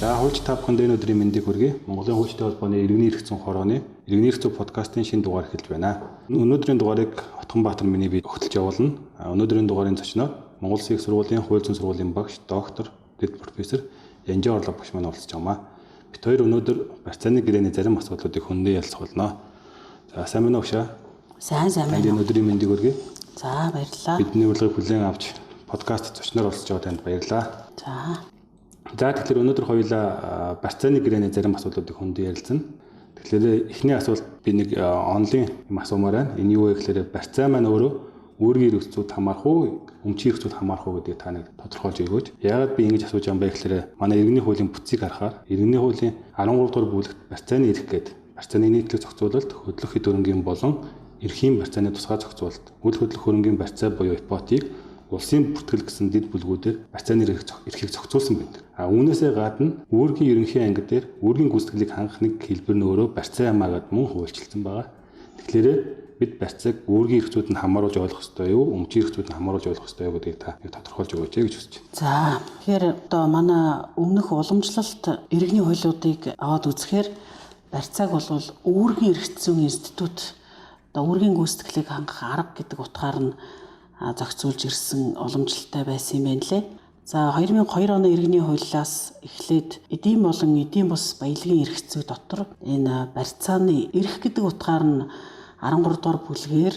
За хуульч та бүхэнд энэ өдрийн мэндийг хүргэе. Монголын хуульчтай холбооны иргэний эрх зүйн хорооны иргэний эрх зүйн подкастын шинэ дугаар эхэлж байна. Өнөөдрийн дугаарыг Отгонбаатар миний би хөтлж явуулна. Өнөөдрийн дугаарын зочноор Монгол Улсын их сургуулийн хууль зүйн сургуулийн багш доктор дэд профессор Янжаа Орлоо багш маань оролцож байна. Бид хоёр өнөөдөр барьцааны гэрээний зарим асуудлуудыг хөндөө ялцгаулна. За сайн байна уу гшаа? Сайн байна. Танд өнөөдрийн мэндийг хүргэе. За баярлалаа. Бидний урилгыг хүлээн авч подкаст зочноор оролцож байгаа танд баярлалаа. За тэгэхээр өнөөдөр хоёулаа барьцааны гэрээний зарим асуудлуудыг хөндөө ярилцсан. Тэгэхээр эхний асуулт би нэг онлайн юм асуумаар байна. Энэ юу вэ гэхээр барьцаа маань өөрөө үүргийн эрх зүйд хамаарах уу, өмчийн эрх зүйд хамаарах уу гэдгийг та нэг тодорхойлж өгөөч. Яагаад би ингэж асууж байгаа юм бэ гэхээр манай иргэний хуулийн бүтцийг харахаар иргэний хуулийн 13 дугаар бүлэгт барьцааны эрх гэдэг барьцааны нийтлэг зохицуулалт, хөдлөх хэд хөрөнгийн болон эрхийн барьцааны тусгай зохицуулалт, үйл хөдлөх хөрөнгийн барьцаа буюу ипотек улсын бүртгэл гэсэн дэд бүлгүүдээр барьцааны эрхийг зохицуулсан байдаг. Үүнээсээ гадна үүргийн ерөнхий анги дээр үүргийн гүйцэтгэлийг хангах нэг хэлбэр нь өөрөө барьцаа хамаагаад мөн хуульчилсан байгаа. Тэгэхээр бид барьцааг үүргийн эрх зүйд нь хамааруулж ойлгох ёстой юу, өмчийн эрх зүйд нь хамааруулж ойлгох ёстой юу гэдгийг та нэг тодорхойлж өгөөч гэж хүсэж байна. За тэгэхээр одоо манай өмнөх уламжлалт иргэний хуулиудыг аваад үзэхээр барьцааг бол үүргийн эрх зүйн институт одоо үүргийн гүйцэтгэлийг хангах арга гэдэг утгаар нь зохицуулж ирсэн уламжлалтай байсан юм байна лээ. За 2002 оны иргэний хуулиас эхлээд эдийн болон эдийн бус баялагын эрх зүй дотор энэ барьцааны эрх гэдэг утгаар нь 13 дугаар бүлгээр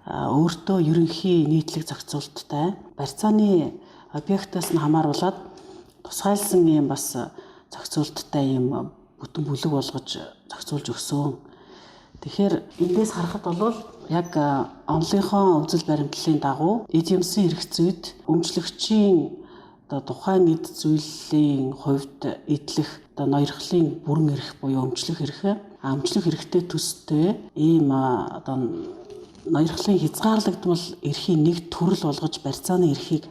өөртөө ерөнхий нийтлэг зохицуулалттай барьцааны объектоос нь хамааруулаад тусгайлсан юм бас зохицуулалттай юм бүтэн бүлэг болгож зохицуулж өгсөн. Тэгэхээр эндээс харахад бол яг онлынхоо үзэл баримтлалын дагуу эдийн эрх зүйд өмчлөгчийн одоо тухайн эд зүйлийн хувьд эдлэх одоо ноёрхлын бүрэн эрх буюу өмчлөх эрх, өмчлөх эрхтэй төстэй ийм одоо ноёрхлын хязгаарлагдмал эрхийн нэг төрөл болгож барьцааны эрхийг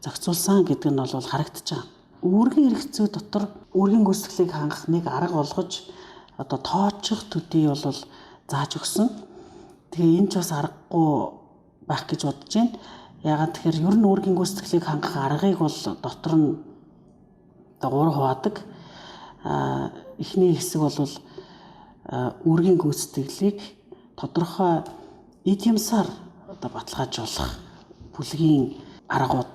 зохицуулсан гэдэг нь бол харагдаж байгаа. Үүргийн эрх зүй дотор үүргийн гүйцэтгэлийг хангах нэг арга болгож одоо тооцох төдий бол зааж өгсөн. Тэгээ энэ ч бас аргагүй байх гэж бодож байна. Яагаад тэгэхээр ер нь үүргийн гүйцэтгэлийг хангах аргыг бол дотор нь одоо 3 хуваадаг. Эхний хэсэг бол үүргийн гүйцэтгэлийг тодорхой эд юмсаар одоо баталгаажуулах бүлгийн аргууд.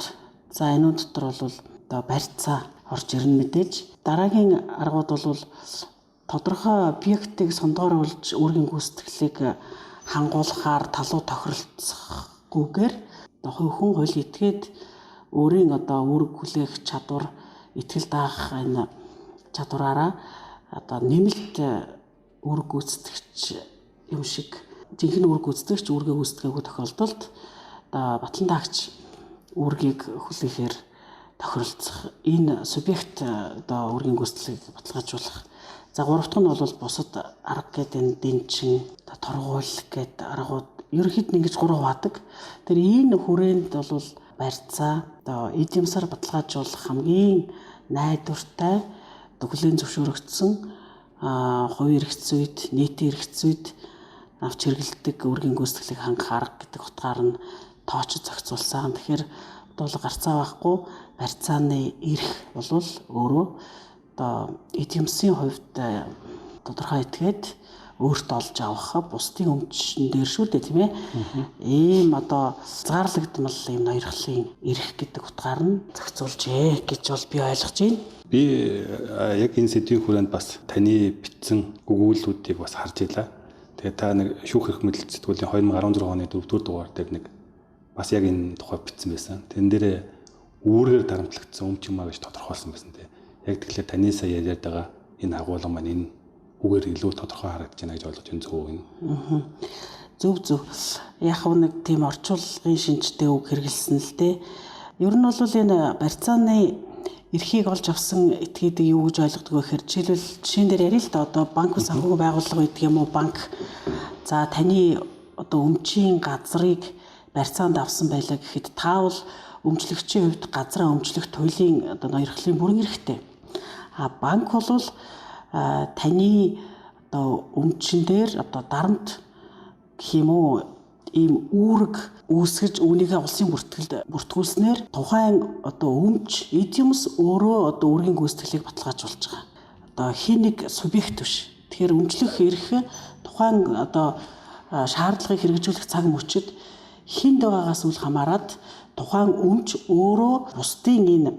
За энэ дотор бол одоо барьцаа орж ирнэ мэдээж. Дараагийн аргууд бол тодорхой объектыг сондгооруулж үүргийн гүйцэтгэлийг хангуулахаар талуу тохиролцохгүйгээр хүн хууль этгээд өөрийн одоо үүрэг хүлээх чадвар, итгэл даах энэ чадвараараа одоо нэмэлт үүрэг гүйцэтгэгч юм шиг жинхэнэ үүрэг гүйцэтгэгч үүргээ гүйцэтгэгээгүй тохиолдолд одоо батлан даагч үүргийг хүлээхээр тохиролцох энэ субъект одоо үүргийн гүйцэтгэлийг баталгаажуулах. За гурав дахь нь бол бусад арга гэдэг дэнчин, торгуул гэдэг аргууд ерөнхийд нь ингэж 3 хуваадаг. Тэр энэ хүрээнд бол барьцаа одоо эд юмсаар баталгаажуулах хамгийн найдвартай хүлээн зөвшөөрөгдсөн хувийн эрх зүйд, нийтийн эрх зүйд авч хэрэгэлдэг үүргийн гүйцэтгэлийг хангах арга гэдэг утгаар нь тоочод зохицуулсан. Тэгэхээр бол гарцаа байхгүй барьцааны эрх бол өөрөө одоо эд юмсын хувьд тодорхой этгээд өөртөө олж авах бусдын өмчн дээр шүү дээ тийм ээ. Ийм одоо хязгаарлагдмал ийм ноёрхлын эрх гэдэг утгаар нь зохицуулжээ гэж бол би ойлгож байна. Би яг энэ сэдвийн хүрээнд бас таны бичсэн гүгүүлүүдийг бас харж илаа. Тэгээ та нэг шүүх эрх мэдэл сэтгүүлийн 2016 оны 4-р дугаар дээр нэг бас яг энэ тухай бичсэн байсан. Тэн дээр үүргээр дарамтлагдсан өмч юмаа гэж тодорхойлсон байсан тийм. Яг тэгэхээр таны сая яриад байгаа энэ агуулга маань энэ үгээр илүү тодорхой харагдаж байна гэж ойлгож энэ зөв үү? Зөв. Яг нэг тийм орчуулгын шинжтэй үг хэрэгэлсэн л дээ. Ер нь бол энэ барьцааны эрхийг олж авсан этгээдэг юу гэж ойлгодог вэ гэхээр жишээн дээр ярил л да одоо банк санхүүгийн байгууллага гэдэг юм уу банк за таны одоо өмчийн газрыг барьцаанд авсан байлаа гэхэд таавал өмчлөгчийн хувьд газраа өмчлөх туйлын одоо ноёрхлын бүрэн эрхтэй. Банк бол таны одоо өмчн дээр одоо дарамт гэх юм уу ийм үүрэг үүсгэж үүнийгээ улсын бүртгэлд бүртгүүлснээр тухайн одоо өмч эдемс өөрөө одоо үүргийн гүйцэтгэлийг баталгаажуулж байгаа. Одоо хин нэг субъект биш. Тэгэхээр өмчлөх эрх тухайн одоо шаардлагыг хэрэгжүүлэх цаг мөчид хинд байгаагаас үл хамааран тухайн өмч өөрөө бусдын энэ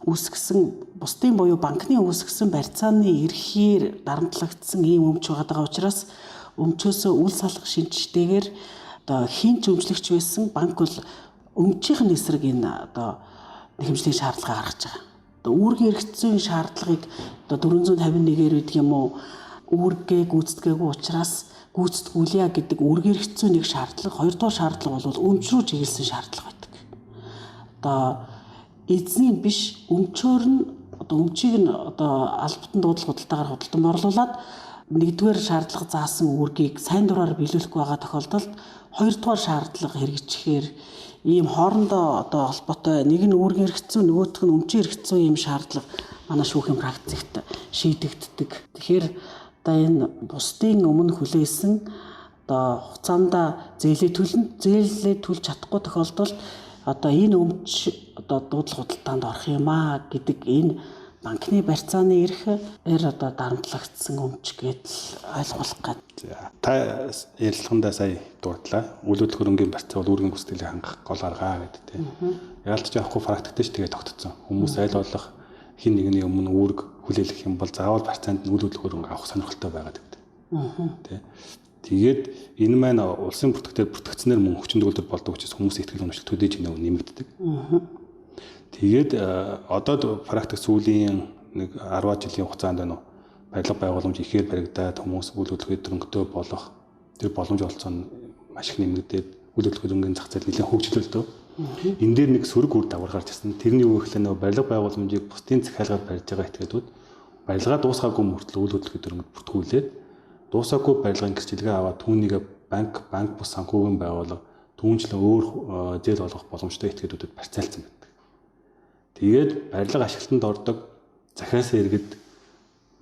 үүсгэсэн бусдын буюу банкны үүсгэсэн барьцааны эрхээр дарамтлагдсан ийм өмч байгаа учраас өмчөөсөө үл салах шинжтэйгээр одоо хинч өмчлөгч байсан банк бол өмчийн эсрэг энэ одоо нэхэмжлийн шаардлага гаргаж байгаа. Одоо үүргийн эрх зүйн шаардлагыг одоо 451-ээр үүдэг юм уу үүргээ гүйцэтгээгүй учраас гүйцэтгүүлье гэдэг үүргийн эрх зүйн нэг шаардлага, хоёрдугаар шаардлага бол өмч рүү чиглэсэн шаардлага байдаг. Одоо эзний биш өмчөөр нь одоо өмчийг нь одоо албатан дуудлага худалдаагаар худалдан борлуулад нэгдүгээр шаардлага заасан үүргийг сайн дураар биелүүлэхгүй байгаа тохиолдолд хоёрдугаар шаардлага хэрэгжихээр ийм хоорондоо одоо холбоотой нэг нь үүргийн эрх зүйн нөгөөх нь өмчийн эрх зүйн ийм шаардлага манай шүүхийн практикт шийдэгддэг. Тэгэхээр одоо энэ бусдын өмнө хүлээсэн одоо хугацаанд зээлээ төлж чадахгүй тохиолдолд одоо энэ өмч одоо дуудлага худалдаанд орох юм аа гэдэг энэ банкны барьцааны эрхээр одоо дарамтлагдсан өмч гэдэл ойлгуулах гэдэг. Та ярилцлагандаа сая дурдлаа. Үйл хөдлөлт хөрөнгөний барьцаа бол үүргийн гүйцэтгэлийг хангах гол арга гэдэг тийм. Яалтч яахгүй практиктэй ч тэгээ тогтцсон. Хүмүүс аль болох хин нэгний өмнө үүрэг хүлээлгэх юм бол заавал барьцаанд нь үйл хөдлөлт хөрөнгө авах сонирхолтой байгаад гэдэг. Тийм. Тэгээд энэ маань улсын бүртгэгдээр бүртгэгдснээр мөн хүчин төгөлдөр болдог учраас хүмүүсийн итгэл үнэмшил төдийж нэмэгддэг. Тэгээд одоо практик сүүлийн нэг 10 жилийн хугацаанд байна уу барилга байгууламж ихээр баригдаад хүмүүс үйл хөдлөлт хөрөнгөтэй болох тэр боломж олцоо нь маш их нэмэгдээд үйл хөдлөлт хөрөнгөний зах зээл нэлээд хөгжлөлтөө. Энэ дээр нэг сөрөг үр дагавар гарч ирсэн. Тэрний юу гэхлээр нөгөө барилга байгууламжийг бусдын захиалгаар барьж байгаа этгээдүүд барилгаа дуусгаагүй мөртлөө үйл хөдлөлт хөрөнгөд бүртгүүлээд дуусаагүй барилгын гэрчлэгээ аваад түүнийг банк бус санхүүгийн байгууллага түүнчлэн өөр зээл олгох боломжтой этгээдүүдэд барьцаалсан байдаг. Тэгээд барилга ашиглалтанд ордог захиасаа иргэд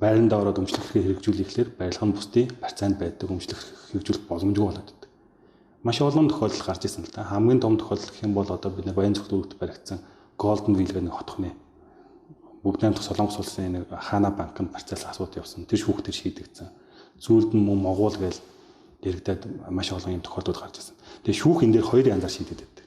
байранда ороод өмчлөх хэрэг хэрэгжүүлэхлээр барилга нь бусдын барьцаанд байдаг өмчлөх хэрэгжүүлэх боломжгүй болоод байдаг. Маш олон тохиолдол гарч ирсэн л да. Хамгийн том тохиолдол гэх юм бол одоо бид нар Баян зөвхөн баригдсан Golden Wheel гэх нэг хотхны бүгд найрамдах Солонгос улсын нэг Хана банкнд барьцаалах асуудал явсан. Тэр шүүхтэр шийдэгдсэн. Зүйлд нь мөн Монгол гээл дэрэгдээд маш олон юм тохиолдол гарч ирсэн. Тэгээ шүүх энэ дээр хоёр янзаар шийдэд байдаг.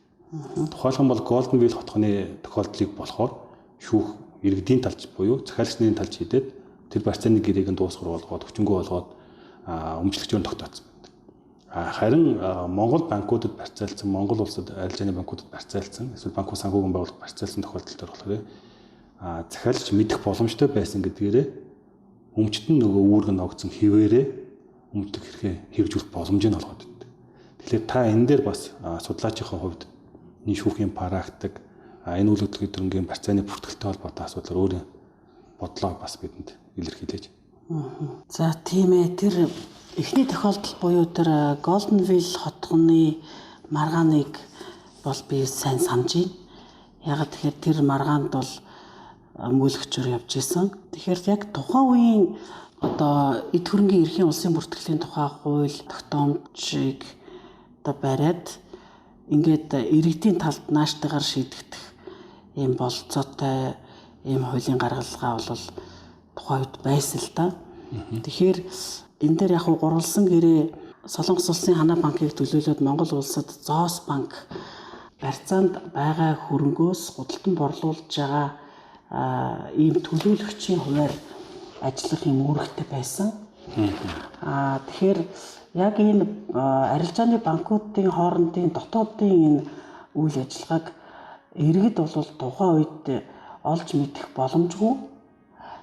Тухайлх нь бол Golden Wheel хотхны тохиолдлыг болохоор шүүх иргэдийн талч буюу захиалагчны талч шийдээд тэр барьцааны гэрээг нь дуусгар болгоод хүчингү болгоод өмчлөгчөөр тогтооцсон байдаг. Харин Монгол банкудад барьцаалсан, Монгол улсад арилжааны банкудад барьцаалсан, эсвэл банк санхүүгийн байгууллага барьцаалсан тохиолдолд болохоор захиалагч мэдэх боломжтой байсан гэдгээрээ өмчт нь нөгөө үүрэг нь огцсон хэвээрээ өмчлөх хэрэгээ хэрэгжүүлэх боломж нь олгоод байдаг. Тэгэхээр та энэ дээр бас судлаачийн хувьд шүүхийн практик энэ үйл хөдлөлт хөрөнгөний барьцааны бүртгэлтэй холбоотой асуудлаар өөрийн бодлоо бас бидэнд илэрхийлээч. За тийм ээ, тэр эхний тохиолдол буюу тэр Golden Wheel хотгоны маргааныг бол би сайн санаж байна. Яг тэгэхээр тэр маргаанд бол мөөлөгчөөр явж исэн. Тэгэхээр яг тухайн үеийн одоо эд хөрөнгийн эрхийн улсын бүртгэлийн тухай хууль тогтоомжийг одоо бариад ингээд иргэдийн талд нааштайгаар шийдэгдэх ийм болцоотой ийм хуулийн гаргалгаа бол тухайн үед байсан л да. Тэгэхээр энэ дээр яг гурвалсан гэрээ Солонгос улсын Хана банкыг төлөөлөөд Монгол улсад Зоос банк барьцаанд байгаа хөрөнгөөс худалдан борлуулж байгаа ийм төлөөлөгчийн хуваар ажиллах юм үүрэгтэй байсан. Тэгэхээр яг энэ арилжааны банкуудын хоорондын дотоодын энэ үйл ажиллагааг иргэд бол тухайн үед олж мэдэх боломжгүй.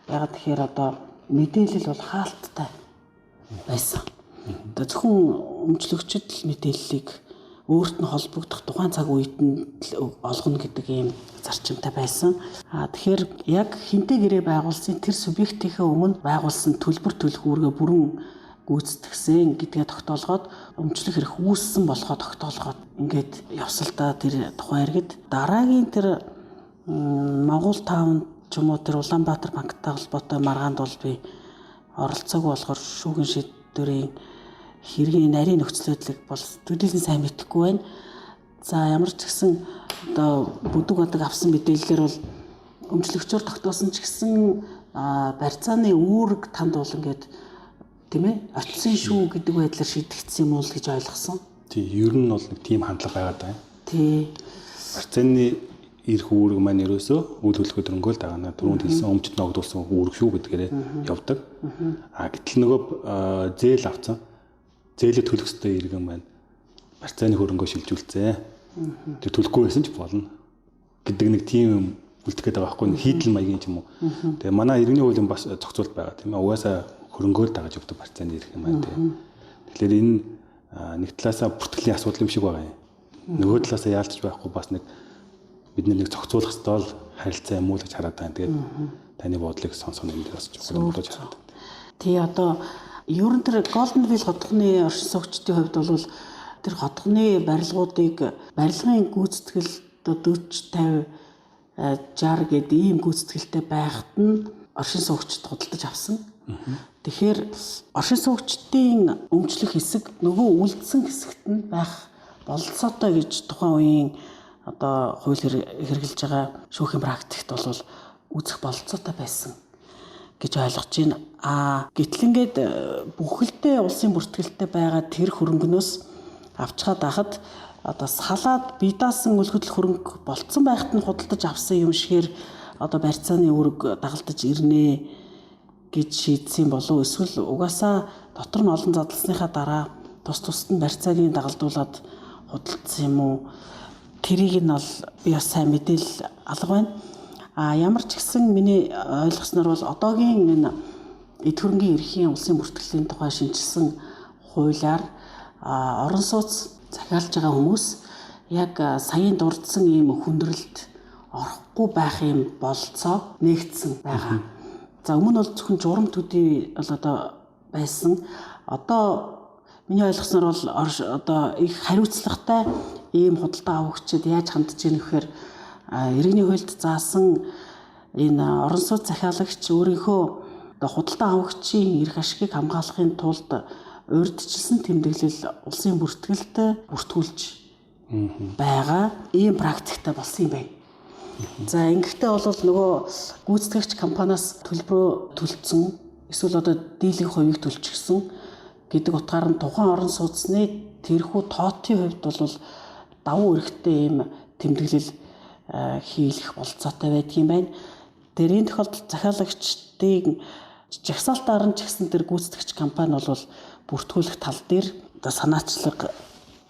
Яг тэгэхээр одоо мэдээлэл бол хаалттай байсан. Одоо зөвхөн өмчлөгчд л мэдээллийг өөрт нь холбогдох тухайн цаг үед нь олгоно гэдэг ийм зарчимтай байсан. Тэгэхээр яг хинтээ гэрээ байгуулсан тэр субъектийнхээ өмнө байгуулсан төлбөр төлөх үүргээ бүрэн гүйцэтгсэн гэдгээ тогтоолгоод өмчлөх хэрэг үүссэн болохоо тогтоолгоод ингээд явсалдаа тэр тухайн иргэд дараагийн тэр Монгол таун ч юм уу тэр Улаанбаатар банктай холбоотой маргаанд бол би оролцоог болохоор шүүхийн шийдвэрийн хэргийн нарийн нөхцөл байдлыг бол төдийлөн сайн мэдэхгүй байна. За ямар ч гэсэн одоо бүдэг бодог авсан мэдээллээр бол өмчлөгчөөр тогтоосон ч гэсэн барьцааны үүрэг танд болон гэд тийм ээ очисон шүү гэдэг байдлаар шийдэгдсэн юм уу гэж ойлгосон. Тий, ер нь бол нэг тийм хандлага байгаад байна. Тий. Барьцааны ирэх үүрэг маань ерөөсөө үйл хөдлөлгөө дөрөнгөө л дагаана. Түрүүнд хэлсэн өмчт ногдуулсан үүрэг шүү гэдгээрээ явдаг. Гэтэл нөгөө зээл авсан. Зээлээ төлөх ёстой иргэн маань барьцааны хөрөнгөө шилжүүлцээ. Тэр төлөхгүй байсан ч болно гэдэг нэг тийм үлдэх гээд байгаа байхгүй, хийдэл маягийн ч юм уу. Тэгээ манай иргэний хуулийн бас зохицуулт байгаа тийм ээ. Угаасаа хөрөнгөөр дагаж явдаг барьцааны ирэх юм байна тийм. Тэгэхээр энэ нэг талаасаа бүртгэлийн асуудал юм шиг байгаа юм. Нөгөө талаасаа яалтч байхгүй бас нэг бид нэг зохицуулах ёстой л харилцаа юм уу гэж хараад байна. Тэгээд таны бодлыг сонсох юм дээр бас жоохон бодож хараад. Тий, одоо ер нь тэр Golden Wheel хотгоны оршин суугчдын хувьд бол тэр хотгоны барилгуудыг барилгын гүйцэтгэл одоо 40 50 60 гэдэг ийм гүйцэтгэлтэй байхад нь оршин суугчид худалдаж авсан. Тэгэхээр оршин суугчдын өмчлөх хэсэг нөгөө үлдсэн хэсэгт нь байх бололцоотой гэж тухайн үеийн одоо хууль хэрэгжилж байгаа шүүхийн практикт бол үзэх бололцоотой байсан гэж ойлгож байна. Гэтэл ингээд бүхэлдээ улсын бүртгэлтэй байгаа тэр хөрөнгнөөс авчгаад ахад одоо салаад бие даасан үл хөдлөх хөрөнгө болцсон байхад нь худалдаж авсан юм шигээр одоо барьцааны үүрэг дагалдаж ирнэ гэж шийдсэн болов эсвэл угаасаа дотор нь олон задлсныхаа дараа тусад нь барьцаагийн дагалдуулаад худалдсан юм уу? Тэрийг нь бол би бас сайн мэдээлэл алга байна. Ямар ч гэсэн миний ойлгосноор бол одоогийн энэ эд хөрөнгийн эрхийн улсын бүртгэлийн тухай шинжилсэн хуулиар орон сууц захиалж байгаа хүмүүс яг саяын дурдсан ийм хүндрэлд орохгүй байх юм болцоо нээгдсэн байгаа. За өмнө нь бол зөвхөн журам төдий бол одоо байсан. Одоо миний ойлгосноор бол одоо их хариуцлагатай ийм худалдаа авагчид яаж хандж ийн гэхээр иргэний хуульд заасан энэ орон сууц захиалагч өөрийнхөө одоо худалдаа авагчийн эрх ашигыг хамгаалахын тулд урьдчилсан тэмдэглэл улсын бүртгэлд бүртгүүлж байгаа ийм практиктай болсон юм байна. За ингэхдээ бол нөгөө гүйцэтгэгч компаниас төлбөрөө төлцсөн эсвэл одоо дийлэнх хувийг төлчихсөн гэдэг утгаар нь тухайн орон сууцны тэрхүү тоотын хувьд бол давуу эрхтэй ийм тэмдэглэл хийх болцоотой байдаг юм байна. Тэрийн тохиолдолд захиалагчдын жагсаалтаар нь ч гэсэн тэр гүйцэтгэгч компани бол бүртгүүлэх тал дээр одоо санаачлаг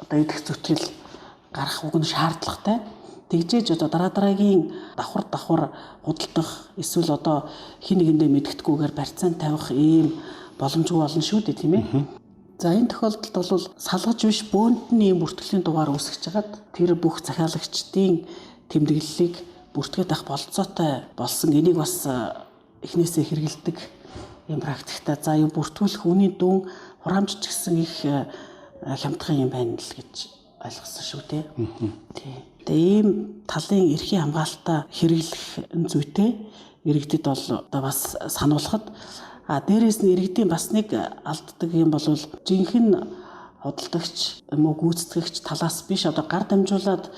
одоо идэх зүтгэл гарах уг нь шаардлагатай. Тэгжээж одоо дараагийн давхар худалдах эсвэл одоо хин нэгэндээ мэдгэдэггүйгээр барьцаанд тавих ийм боломжгүй болно шүү дээ тийм ээ. За энэ тохиолдолд бол салгаж биш бөөнд нь ийм бүртгэлийн дугаар үүсгэж хагаад тэр бүх захиалагчдын тэмдэглэлийг бүртгээд авах болцоотой болсон. Энийг бас эхнээсээ хэрэгэлдэг ийм практиктай. За юу бүртгүүлэх үний дүн хураамжч гэсэн их хямдхан юм байна л гэж ойлгосон шүү дээ. Тэгээ ийм талын эрхийн хамгаалтаа хэрэглэх зүйтэй иргэдэд бол одоо бас сануулхад дээрээс нь иргэдийн бас нэг алддаг юм бол жинхэнэ худалдагч юм уу гүйцэтгэгч талаас биш одоо гар дамжуулаад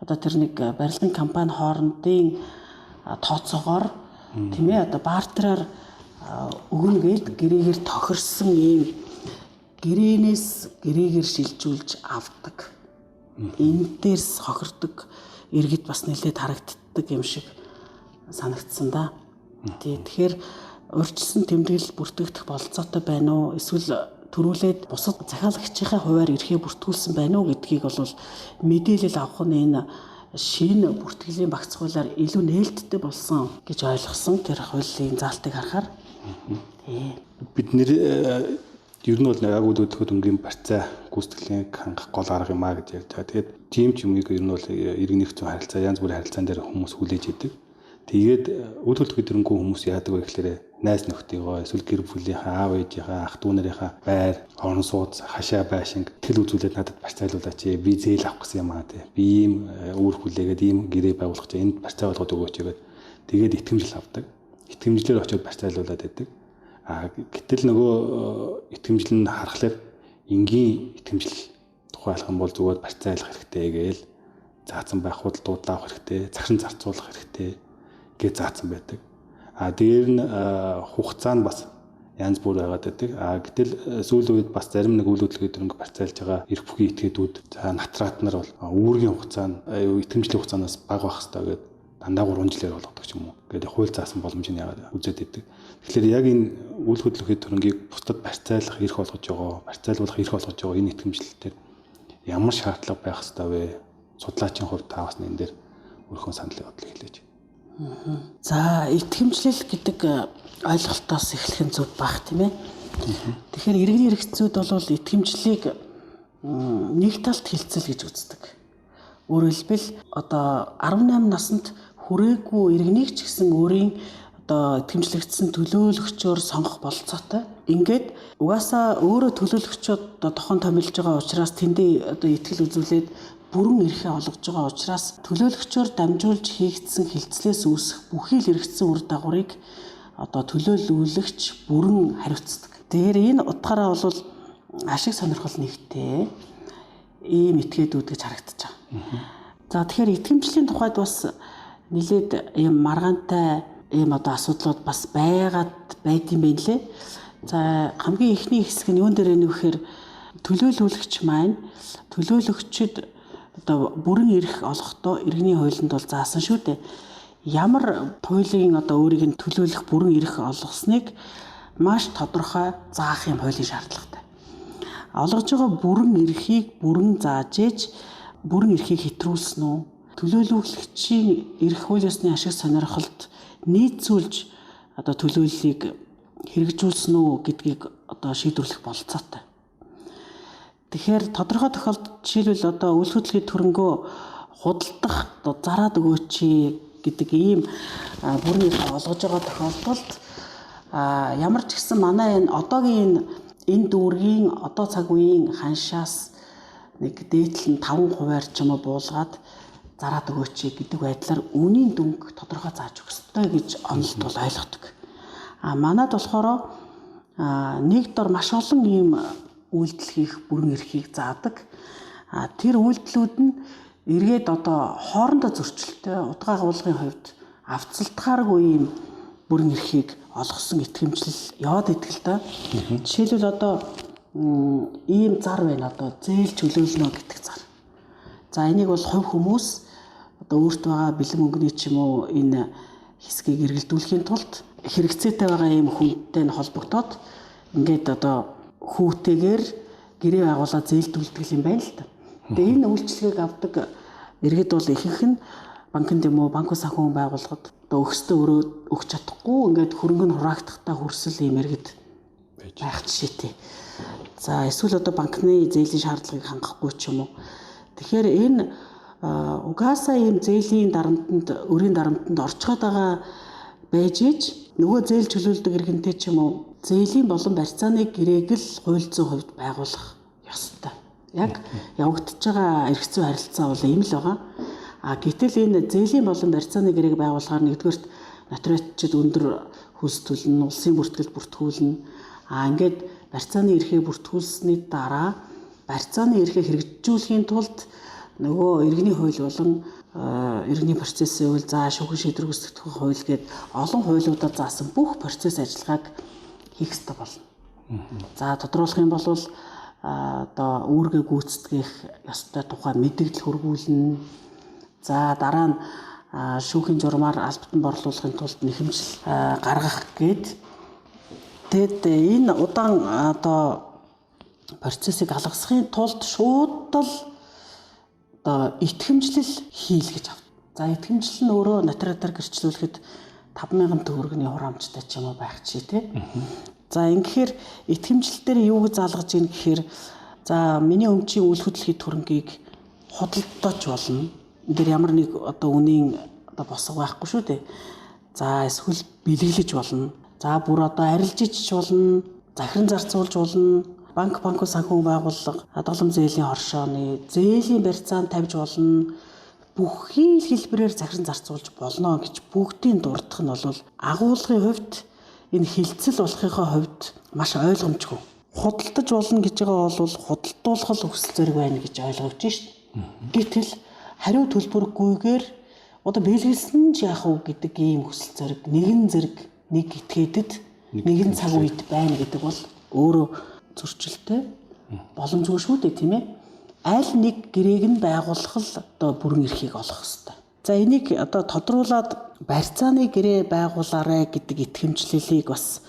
одоо тэр нэг барилгын компани хоорондын тооцоогоор тийм ээ одоо бартераар өгнө гээд гэрээгээр тохирсон ийм гэрээнээс гэрээгээр шилжүүлж авдаг. Энэ дээрс хохирдог иргэд бас нэлээд харагддаг юм шиг санагдсан да. Тэгэхээр урьдчилсан тэмдэглэл бүртгэгдэх болцоотой байна уу? Эсвэл төрүүлээд бусад захиалагчийн хуваар эрхээ бүртгүүлсэн байна уу гэдгийг бол мэдээлэл авах нь энэ шинэ бүртгэлийн багц хуулиар илүү нээлттэй болсон гэж ойлгосон. Тэр хуулийн заалтыг харахаар бид нэр ер нь бол яг үүдөхөд өнгийн барьцаа гүйцэтгэлийг хангах гол арга юм а гэж ярьж байгаа. Тэгээд тийм ч юмыг ер нь бол иргэнийх зүйн харилцаа, янз бүрийн харилцаан дээр хүмүүс хүлээж идэг. Тэгээд үйл хөдлөлт төрөнгөө хүмүүс яадаг вэ гэхээр найз нөхдийгөө эсвэл гэр бүлийнхаа аав ээжийнхаа ах дүү нарынхаа байр, орон сууц, хашаа байшинг тэл үзүүлээд надад барьцаалуулаач. Би зээл авах гэсэн юм аа тий. Би ийм үүр хүлээгээд ийм гэрээ байгуулах гэж энд барьцаа болгоод өгөөч гэдэг. Тэгээд итгэмжил авдаг. Итгэмжлэр очиод барьцаалуулаад байдаг. Гэтэл нөгөө итгэмжил нь харахаар энгийн итгэмжил тухайлах юм бол зүгээр барьцаалах хэрэгтэй гээл заасан байх худалдаа авах хэрэгтэй, захиран зарцуулах хэрэгтэй гэж заасан байдаг. Дээр нь хугацаа нь бас янз бүр байгаад байдаг. Гэтэл сүүлийн үед бас зарим нэг үйл хөдлөлийн төрөнг барьцаалж байгаа эрх бүхий этгээдүүд натрат нар бол үүргийн хугацаа нь итгэмжлийн хугацаанаас бага байх хэрэгтэй гэдэг дандаа 3 жилээр болгодог ч юм уу. Гэдэг хууль заасан боломжийг үзээд идэг. Тэгэхээр яг энэ үйл хөдлөлийн төрөнгийг бусдад барьцаалах эрх олгож байгаа, барьцаалуулах эрх олгож байгаа энэ итгэмжлэлтэй ямар шаардлага байх хэрэгтэй вэ? Судлаачийн хувьд та бас энэ дээр өөрийнхөө саналыг бодлыг хэлээч. За, итгэмжлэл гэдэг ойлголтоос эхлэх нь зөв баг тийм ээ. Тэгэхээр иргэний эрхцүүд бол итгэмжлэлийг нэг талд хилцэл гэж үздэг. Өөрөөр хэлбэл одоо 18 наснд хүрээгүй иргэнийг ч гэсэн өөрийн одоо итгэмжлэгдсэн төлөөлөгчөөр сонгох болцоотой. Ингээд угаасаа өөрөө төлөөлөгчөд тохон томилж байгаа учраас тэндээ одоо итгэл үзүүлээд бүрэн эрхээ олгож байгаа учраас төлөөлөгчөөр дамжуулж хийгдсэн хилцлээс үүсэх бүхий л эргэцсэн үр дагаврыг одоо төлөөлүүлэгч бүрэн хариуцдаг. Тэгэхээр энэ утгаараа бол ашиг сонирхол нэгтэй ийм этгээдүүд гэж харагдаж байгаа. За тэгэхээр итгэмжлийн тухайд бас нэлээд ийм маргаантай ийм одоо асуудлууд бас байгаад байдсан байх лээ. За хамгийн эхний хэсэг нь юун дээр нэг вэхээр төлөөлүүлэгч маань төлөөлөгчд одоо бүрэн эрх олохдоо иргэний хуулинд бол заасан шүү дээ. Ямар хуулийн одоо өөрийг нь төлөөлөх бүрэн эрх олгосныг маш тодорхой заах юм хуулийн шаардлагатай. Олгож байгаа бүрэн эрхийг бүрэн зааж ээж бүрэн эрхийг хэтрүүлсэн үү? Төлөөлөгчийн эрх хууль ёсны ашиг сонирхолд нийцүүлж одоо төлөөллийг хэрэгжүүлсэн үү гэдгийг одоо шийдвэрлэх болцоотой. Тэгэхээр тодорхой тохиолдолд жишээлбэл одоо үйл хөдлөлийн төрөнгөө худалдах одоо зараад өгөөч гэдэг ийм бүрэн эрх олгож байгаа тохиолдолд ямар ч гэсэн манай энэ одоогийн энэ дүүргийн одоо цаг үеийн ханшаас нэг дээдл нь 5% ч юм уу буулгаад зараад өгөөч гэдэг байдлаар үнийн дүнг тодорхой зааж өгөх ёстой гэж онолд бол ойлгодог. Манайд болохоор нэг дор маш олон ийм үйлдэл хийх бүрэн эрхийг заадаг. Тэр үйлдэлүүд нь эргээд одоо хоорондоо зөрчилтэй утга агуулгын хувьд авцалтгааргүй ийм бүрэн эрхийг олгосон итгэмжлэл яваад идэх л да. Жишээлбэл одоо ийм зар байна, одоо зээл чөлөөлнө гэдэг зар. За энийг бол хувь хүмүүс одоо өөрт байгаа бэлэн мөнгөний ч юм уу энэ хэсгийг эргэлдүүлэхийн тулд хэрэгцээтэй байгаа ийм хүнтэй нь холбогдоод ингээд одоо хүүтэйгээр гэрээ байгуулаад зээлдүүлдэг юм байна л та. Тэгээ энэ үйлчлэгийг авдаг иргэд бол ихэнх нь банкнд юм уу банк санхүү байгууллагад одоо өгсдөө өөрөө өгч чадахгүй ингээд хөрөнгө нь хураагдахтаа хүрсэл ийм иргэд байх жишээтэй. За эсвэл одоо банкны зээлийн шаардлагыг хангахгүй ч юм уу. Тэгэхээр энэ угаасаа ийм зээлийн дарамтанд өрийн дарамтанд орчход байгаа байж ич нөгөө зээл чөлөөлдөг иргэнтэй ч юм уу зээлийн болон барьцааны гэрээг л хууль зүйн хувьд байгуулах ёстой. Яг явагдаж байгаа эрх зүйн харилцаа бол ийм л байгаа. Гэтэл энэ зээлийн болон барьцааны гэрээг байгуулахаар нэгдүгээрт нотариатчид өндөр хөлс төлнө, улсын бүртгэл бүртгүүлнэ. Ингээд барьцааны эрхээ бүртгүүлсэний дараа барьцааны эрхээ хэрэгжүүлэхийн тулд нөгөө иргэний хууль болон иргэний процессын хууль, за шүүхийн шийдвэр гүйцэтгэх хууль гээд олон хуулиудаар заасан бүх процесс ажиллагааг хийх ёстой болно. За тодруулах юм бол одоо үүргээ гүйцэтгэх ёстой тухай мэдээлэл хургуулна. За дараа нь шүүхийн журмаар албатан борлуулахын тулд нэхэмжил гаргах гээд тэгэд энэ удаан одоо процессыг алгасахын тулд шууд л одоо итгэмжлэл хийл гэж авт. За итгэмжлэл нь өөрөө нотариатаар гэрчлүүлэхэд 5,000 төгрөгийн хураамжтай ч юм уу байх чи тий. За ингэхээр итгэмжлэл дээр юу гэж залгаж ийн гэхээр за миний өмчийн үйл хөдлөлийн төрөнгийг худалдаж болно. Энд дээр ямар нэг одоо үнийн одоо босго байхгүй шүү дээ. За эсвэл бэлэглэж болно. За бүр одоо арилж ичж болно. Захиран зарцуулж болно. Банк санхүү байгууллага хадгалам зээлийн хоршооны зээлийн барьцаанд тавьж болно. Бүхий хэлбэрээр захиран зарцуулж болно гэж бүгдийн дурдах нь бол агуулгын хувьд энэ хилцэл болохынхоо хувьд маш ойлгомжгүй. худалдаж болно гэж байгаа бол худалдуулах л өсөл зэрэг байна гэж ойлгож шít. Гэтэл хариу төлбөргүйгээр одоо бэлгэлсэн ч яах вэ гэдэг ийм өсөл зэрэг нэгэн зэрэг нэг этгээдэд нэгэн цаг үед байна гэдэг бол өөрөө зөрчилтэй боломжгүй шүү дээ, тийм ээ. Аль нэг гэрээг нь байгуулах л одоо бүрэн эрхийг олох хэрэгтэй. За энийг одоо тодруулаад барьцааны гэрээ байгуулаарай гэдэг итгэмжлэлийг бас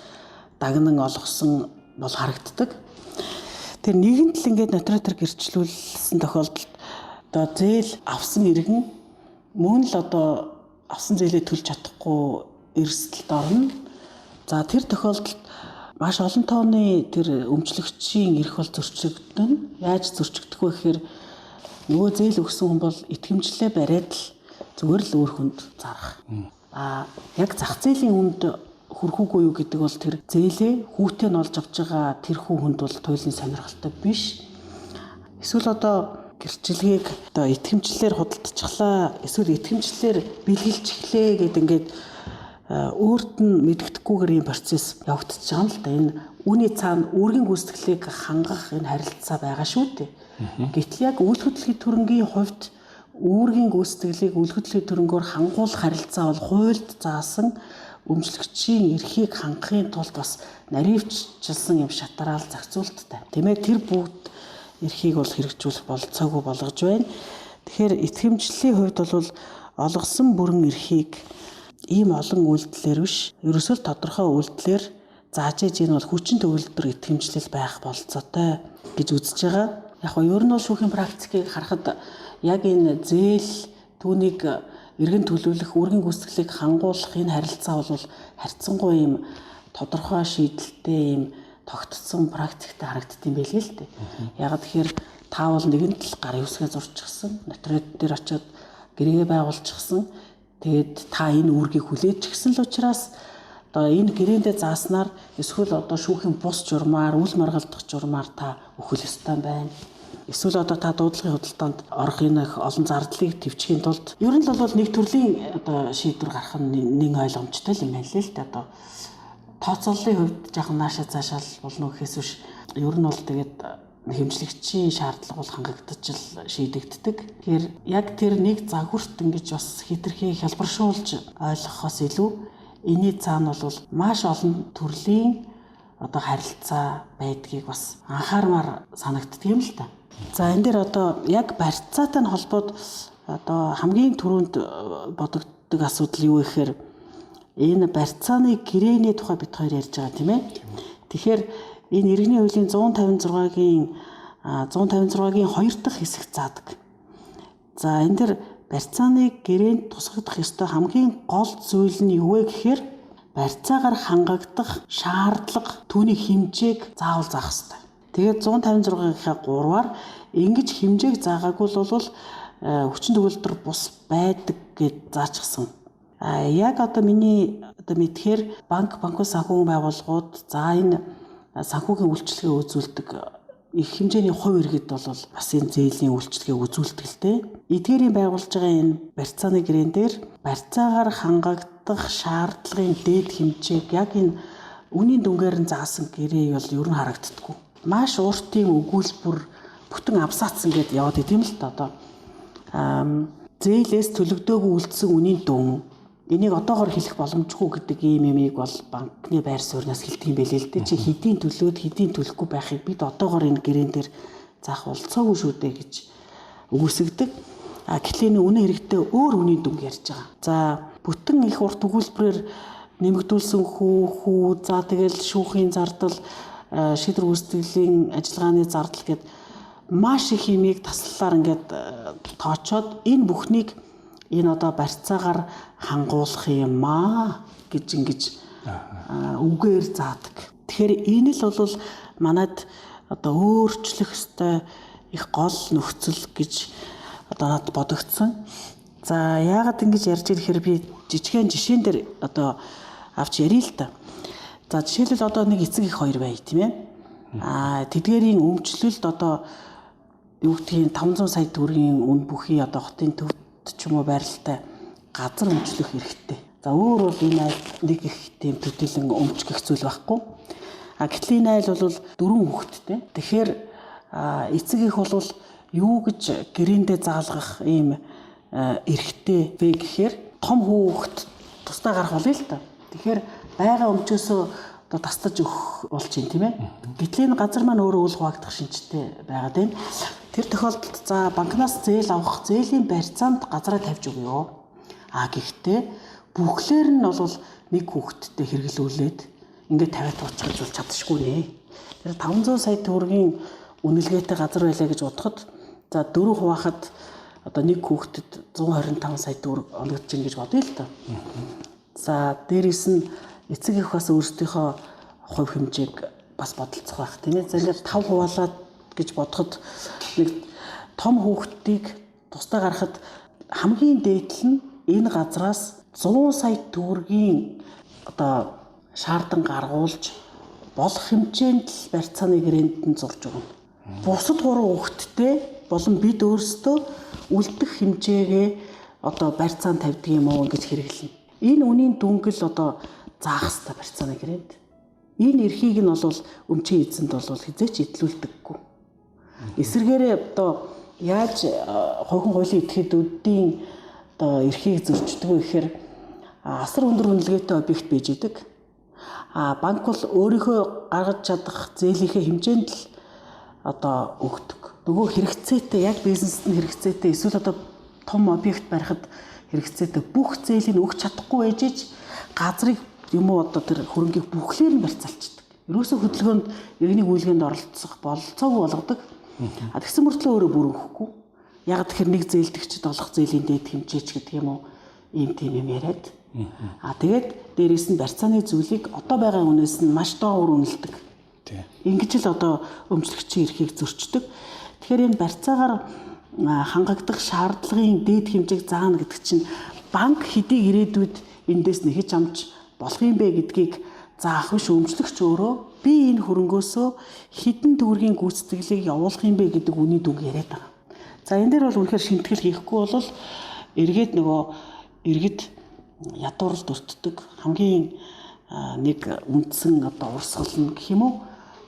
дагнан олгосон бол харагддаг. Тэр нэгэн тал ингээд нотариатор гэрчлүүлсэн тохиолдолд одоо зээл авсан иргэн мөн л одоо авсан зээлээ төлж чадахгүй эрсдэлд орно. За тэр тохиолдолд маш олон тооны тэр өмчлөгчийн эрх бол зөрчигдөн. Яаж зөрчигдөх вэ гэхээр нөгөө зээл өгсөн хүн бол итгэмжлэлээ бариад л зүгээр л өөр хүнд зарах. Яг зах зээлийн үнд хүрхүүгүй юу гэдэг бол тэр зээлээ хүүтэй нь олж авч байгаа тэр хүнд бол туйлын сонирхолтой биш. Эсвэл одоо гэрчлэгийг одоо итгэмжлэлээр худалдчихлаа, эсвэл итгэмжлэлээр бэлгэлж эхлэе гэдэг ингээд өөрт нь мэддэхгүйгээр ийм процесс явагдаж байгаа юм л да. Энэ үүний цаана үүргийн гүйцэтгэлийг хангах энэ харилцаа байгаа шүү дээ. Гэтэл яг үйл хөдлөлийн төрөнгийн хувьд үүргийн гүйцэтгэлийг үйл хөдлөлийн төрөнгөөр хангуулах харилцаа бол хуульд заасан өмчлөгчийн эрхийг хангахын тулд бас наривчилсан юм шатараал зохицуулттай. Тийм ээ, тэр бүгд эрхийг бол хэрэгжүүлэх болцоогүй болгож байна. Тэгэхээр итгэмжлэлийн хувьд бол олгосон бүрэн эрхийг ийм олон үйлдэлээр биш, ерөөсөө тодорхой үйлдэлээр зааж ээж энэ бол хүчин төгөлдөр итгэмжлэл байх болцоотой гэж үзэж байгаа. Яг нь ер нь бол шүүхийн практикийг харахад яг энэ зээл түүнийг эргэн төлөвлөх, үүргийн гүйцэтгэлийг хангуулах энэ харилцаа бол харьцангуй ийм тодорхой шийдэлтэй ийм тогтцсон практиктэй харагддсан байлээ л дээ. Яг тэгэхээр та бол нэгэн тал гарын үсгээ зурчихсан, нотариат дээр очиод гэрээгээ байгуулчихсан. Тэгээд та энэ үүргийг хүлээж гисэн л учраас одоо энэ гэрээндээ зааснаар эсвэл одоо шүүхийн бус журмаар, үл маргалдах журмаар та өхөл ёстой байна. Эсвэл одоо та дуудлагын худалдаанд орох энэ олон зардлыг төвчхийн тулд ер нь л бол нэг төрлийн одоо шийдвэр гарах нь нэг ойлгомжтой юм байна л дээ. Одоо тооцооллын хувьд жоохон наашаа цаашаал болно гэхээс биш. Ер нь бол тэгээд хэмжлэгчийн шаардлага бол хангагдаж л шийдэгддэг. Тэгэхээр яг тэр нэг загварт ингэж бас хитрхи хялбаршуулж ойлгохоос илүү энэний цаана бол маш олон төрлийн одоо харилцаа байдгийг бас анхаармаар санагддаг юм л та. За энэ дээр одоо яг барьцаатай нь холбоод одоо хамгийн түрүүнд бодогддог асуудал юу гэхээр энэ барьцааны гэрээний тухай бид хоёр ярьж байгаа тийм ээ. Тэгэхээр энэ иргэний хуулийн 156-гийн 2 дахь хэсэг заадаг. За энэ дэр барьцааны гэрээнд тусгагдах ёстой хамгийн гол зүйл нь юу вэ гэхээр барьцаагаар хангагдах шаардлага, түүний хэмжээг заавал заах ёстой. Тэгээд 156-ийнхаа 3-аар ингэж хэмжээг заагаагүй бол хүчин төгөлдөр бус байдаг гэж заачсан. Яг одоо миний одоо мэдхээр банкуй санхүүгийн байгууллагууд за энэ санхүүгийн үйлчилгээ үзүүлдэг их хэмжээний хувь иргэд бол бас энэ зээлийн үйлчилгээ үзүүлдэг л дээ. Эдгээрийн байгуулж байгаа энэ барьцааны гэрэн дээр барьцаагаар хангагдах шаардлагын дээд хэмжээг яг энэ үнийн дүнгээр нь заасан гэрээ бол ер нь харагддаггүй. Маш ууртын өгүүлбэр бүтэн абзац ингээд яваад идэм л та одоо зээлээс төлөгдөөгүй үлдсэн үнийн дүн энийг одоогоор хэлэх боломжгүй гэдэг ийм юмыг бол банкны байр сууриас хэлдэг юм байлээ л дээ. Чи хэдийн төлөөд хэдийн төлөхгүй байхыг бид одоогоор энэ гэрээн дээр заах болцоогүй шүү дээ гэж үгүйсгдэг. Гэтэл энэ үнэ хэрэгтэй өөр үнийн дүнг ярьж байгаа. За бүтэн их урт өгүүлбэрээр нэмэгдүүлсэн хүү за тэгэл шүүхийн зардал шийдвэр гүйцэтгэлийн ажиллагааны зардал гэд маш их юмыг таслалаар ингээд тоочоод энэ бүхнийг энэ одоо барьцаагаар хангуулах юм гэж ингэж үгээр заадаг. Тэгэхээр энэ л бол манайд одоо өөрчлөх ёстой их гол нөхцөл гэж одоо надад бодогдсон. За яагаад ингэж ярьж ирэхээр би жижигхэн жишээн дээр одоо авч ярил л та. За жишээлбэл одоо нэг эцэг их хоёр бай тийм ээ. Тэдгээрийн өмчлөлд одоо юу гэдгийг 500 сая төгрөгийн үн бүхий одоо хотын төвд ч юм уу байралтай газар өмчлөх хэрэгтэй. За өөр бол энэ нэг их тийм төдийлөн өмчлөх зүйл байхгүй. Гэтэл энэ айл бол 4 хүүхэдтэй. Тэгэхээр эцэг их бол юу гэж гэрээндээ заалгах ийм эрхтэй вэ гэхээр том хүүхэд тусдаа гарах болъё л та. Тэгэхээр байгаа өмчөөсөө одоо тастаж өгөх болж юм тийм ээ. Гэтэл энэ газар маань өөрөө үл хуваагдах шинжтэй байгаад байна. Тэр тохиолдолд за банкнаас зээл авах зээлийн барьцаанд газараа тавьж өгөө. Гэхдээ бүхлээр нь бол нэг хүүхэдтэй хэрэглүүлээд ингээд тавиад туучгаж бол чадшгүй нэ. Тэр 500 сая төгрөгийн үнэлгээтэй газар байлаа гэж бодоход за 4 хуваахад одоо нэг хүүхдэд 125 сая төгрөг олгож ийн гэж бодъё л доо. За дээрээс нь эцэг их бас өөрсдийнхөө хувь хэмжээг бас бодолцох байх тийм ээ. За ингээд 5 хуваалаад гэж бодоход нэг том хүүхдийг тусдаа гарахад хамгийн дээдл нь энэ газраас 100 сая төгрөгийн одоо шаардан гаргуулж болох хэмжээнд л барьцааны гэрээнд нь зурж өгнө. Бусад 3 хүүхэдтэй болон бид өөрсдөө үлдэх хэмжээгээ одоо барьцаанд тавьдаг юм уу гэж хэрэглэнэ. Энэ үнийн дүнгэл одоо заах ёстой барьцааны гэрээнд. Энэ эрхийг нь бол өмчийн эзэнд бол хизээч идэлүүлдэггүй. Эсвэргээрээ одоо яаж хохин хуулийн этгээдүүдийн одоо эрхийг зөрчдөг вэ гэхээр асар өндөр үнэлгээтэй объект байж идэг. Банк бол өөрийнхөө гаргаж чадах зээлийнхээ хэмжээнд л одоо өгдөг. Нөгөө хэрэгцээтэй яг бизнест нь хэрэгцээтэй эсвэл одоо том объект барихад хэрэгцээтэй бүх зээлийг өгч чадахгүй байж газрыг юм уу одоо тэр хөрөнгийг бүхлээр нь барьцаалчдаг. Ерөөсөө хөдөлгөөнд иргэний үйлгээнд оролцох бололцоогүй болгодог. Тэгсэн мөртлөө өөрөө бүрэнхэхгүй. Яг тэгэхээр нэг зээлдэгчд олох зээлийн дээд хэмжээч гэдэг юм уу ийм тийм юм яриад. Тэгээд дээрээс нь барьцааны зүйлийг одоо байгаа үнээс нь маш доогуур үнэлдэг. Ингэж л одоо өмчлөгчийн эрхийг зөрчдөг. Тэгэхээр энэ барьцаагаар хангагдах шаардлагын дээд хэмжээг заана гэдэг чинь банк хэдий ирээдүйд эндээс нэхэж амж болох юм бэ гэдгийг заах биш өмчлөгч өөрөө би энэ хөрөнгөөсөө хэдэн төгрөгийн гүйцэтгэлийг явуулах юм бэ гэдэг үний дүг яриад байгаа. За энэ дээр бол үнэхээр шимтгэл хийхгүй бол эргээд нөгөө иргэд ядуурл дурддаг хамгийн нэг үндсэн одоо урсгал нь гэх юм уу